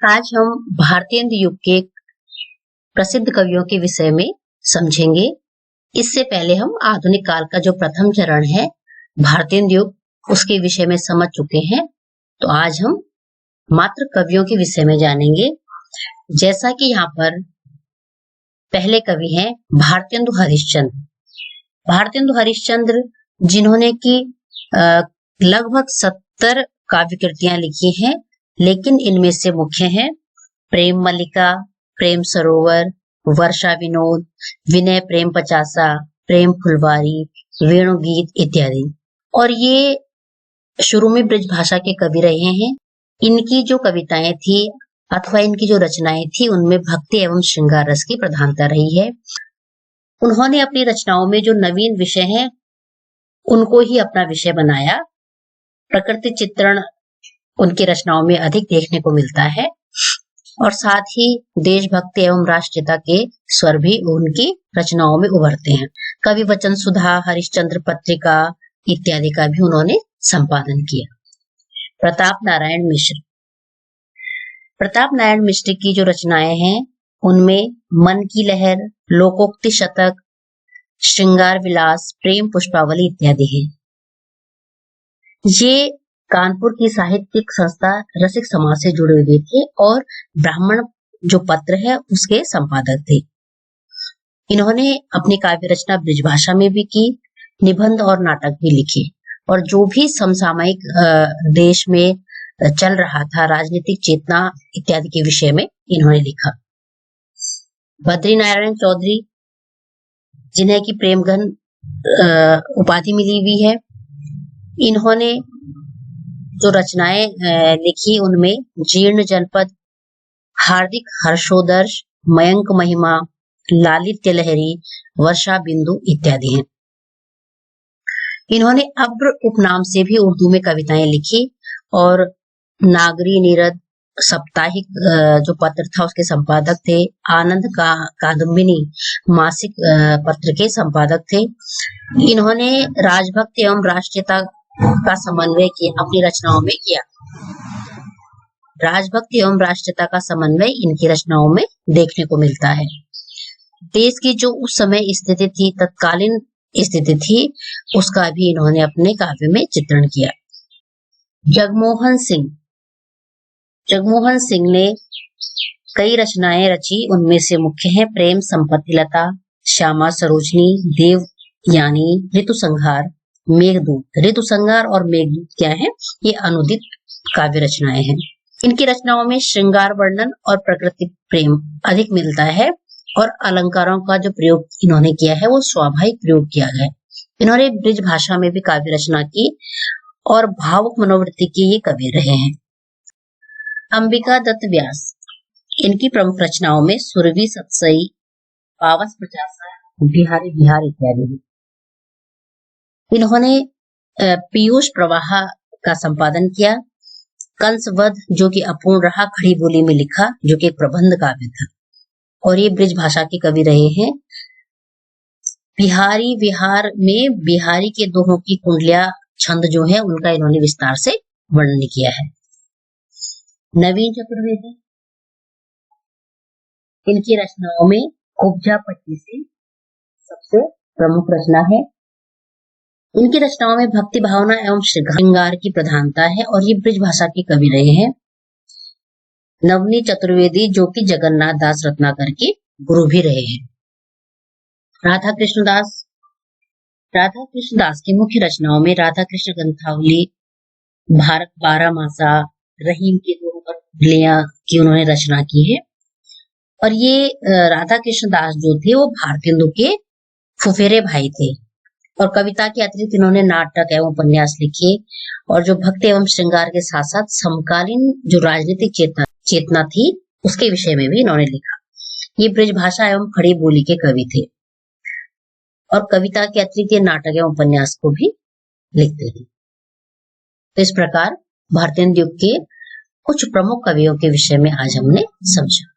आज हम भारतीय युग के प्रसिद्ध कवियों के विषय में समझेंगे। इससे पहले हम आधुनिक काल का जो प्रथम चरण है भारतीय युग, उसके विषय में समझ चुके हैं। तो आज हम मात्र कवियों के विषय में जानेंगे। जैसा कि यहाँ पर पहले कवि हैं भारतेंदु हरिश्चंद्र। भारतेंदु हरिश्चंद्र जिन्होंने की लगभग 70 काव्य कृतियां लिखी हैं, लेकिन इनमें से मुख्य हैं प्रेम मल्लिका, प्रेम सरोवर, वर्षा विनोद, विनय प्रेम पचासा, प्रेम फुलवारी, वेणुगीत इत्यादि। और ये शुरू में ब्रज भाषा के कवि रहे हैं। इनकी जो कविताएं थी अथवा इनकी जो रचनाएं थी उनमें भक्ति एवं श्रृंगार रस की प्रधानता रही है। उन्होंने अपनी रचनाओं में जो नवीन विषय हैं उनको ही अपना विषय बनाया। प्रकृति चित्रण उनकी रचनाओं में अधिक देखने को मिलता है और साथ ही देशभक्ति एवं राष्ट्रीयता के स्वर भी उनकी रचनाओं में उभरते हैं। कवि वचन सुधा, हरिश्चंद्र पत्रिका इत्यादि का भी उन्होंने संपादन किया। प्रताप नारायण मिश्र। प्रताप नारायण मिश्र की जो रचनाएं हैं उनमें मन की लहर, लोकोक्ति शतक, श्रृंगार विलास, प्रेम पुष्पावली इत्यादि हैं। ये कानपुर की साहित्यिक संस्था रसिक समाज से जुड़े हुए थे और ब्राह्मण जो पत्र है उसके संपादक थे। इन्होंने अपनी काव्य रचना ब्रजभाषा में भी की, निबंध और नाटक भी लिखे और जो भी समसामयिक देश में चल रहा था, राजनीतिक चेतना इत्यादि के विषय में इन्होंने लिखा। बद्री नारायण चौधरी, जिन्हें की प्रेमघन उपाधि मिली हुई है, इन्होंने जो रचनाएं लिखी उनमें जीर्ण जनपद, हार्दिक हर्षोदर्श, मयंक महिमा, लालित्य लहरी, वर्षा बिंदु इत्यादि हैं। इन्होंने अब्र उपनाम से भी उर्दू में कविताएं लिखी और नागरी नीरद साप्ताहिक जो पत्र था उसके संपादक थे। आनंद का कादम्बिनी मासिक पत्र के संपादक थे। इन्होंने राजभक्ति एवं राष्ट्रीयता का समन्वय किया, अपनी रचनाओं में किया। राजभक्ति एवं राष्ट्रीयता का समन्वय इनकी रचनाओं में देखने को मिलता है। देश की जो उस समय स्थिति थी, तत्कालीन स्थिति थी, उसका भी इन्होंने अपने काव्य में चित्रण किया। जगमोहन सिंह। जगमोहन सिंह ने कई रचनाएं रची, उनमें से मुख्य है प्रेम संपत्ति लता, श्यामा सरोजनी, देवयानी, ऋतु संहार, मेघदूत। ऋतु संहार और मेघदूत क्या है? ये अनुदित काव्य रचनाएं हैं। इनकी रचनाओं में श्रृंगार वर्णन और प्रकृति प्रेम अधिक मिलता है और अलंकारों का जो प्रयोग इन्होंने किया है वो स्वाभाविक प्रयोग किया है। इन्होंने ब्रज भाषा में भी काव्य रचना की और भावुक मनोवृत्ति के ये कवि रहे हैं। अंबिका दत्त व्यास। इनकी प्रमुख रचनाओं में सुरभि सतसई, पावस प्रचासा, बिहारी बिहार इत्यादि हैं। इन्होंने पीयूष प्रवाह का संपादन किया। कंसवध जो कि अपूर्ण रहा खड़ी बोली में लिखा, जो कि एक प्रबंध काव्य था और ये ब्रज भाषा के कवि रहे हैं। बिहारी विहार में बिहारी के दोहों की कुंडलिया छंद जो है उनका इन्होंने विस्तार से वर्णन किया है। नवीन चतुर्वेदी। इनकी रचनाओं में उपजा पच्चीसी सबसे प्रमुख रचना है। इनकी रचनाओं में भक्ति भावना एवं श्रृंगार की प्रधानता है और ये ब्रज भाषा के कवि रहे हैं। नवनी चतुर्वेदी जो कि जगन्नाथ दास रत्नाकर के गुरु भी रहे हैं। राधा कृष्ण दास। राधा कृष्ण दास की मुख्य रचनाओं में राधा कृष्ण ग्रंथावली, भारत 12 मासा, रहीम के दोनों पर कुंडलियां की उन्होंने रचना की है। और ये राधा कृष्ण दास जो थे वो भारतेंदु के फुफेरे भाई थे और कविता के अतिरिक्त इन्होंने नाटक एवं उपन्यास लिखे और जो भक्ति एवं श्रृंगार के साथ साथ समकालीन जो राजनीतिक चेतना थी उसके विषय में भी इन्होंने लिखा। ये ब्रज भाषा एवं खड़ी बोली के कवि थे और कविता के अतिरिक्त ये नाटक एवं उपन्यास को भी लिखते हैं। तो इस प्रकार भारतीय युग के कुछ प्रमुख कवियों के विषय में आज हमने समझा।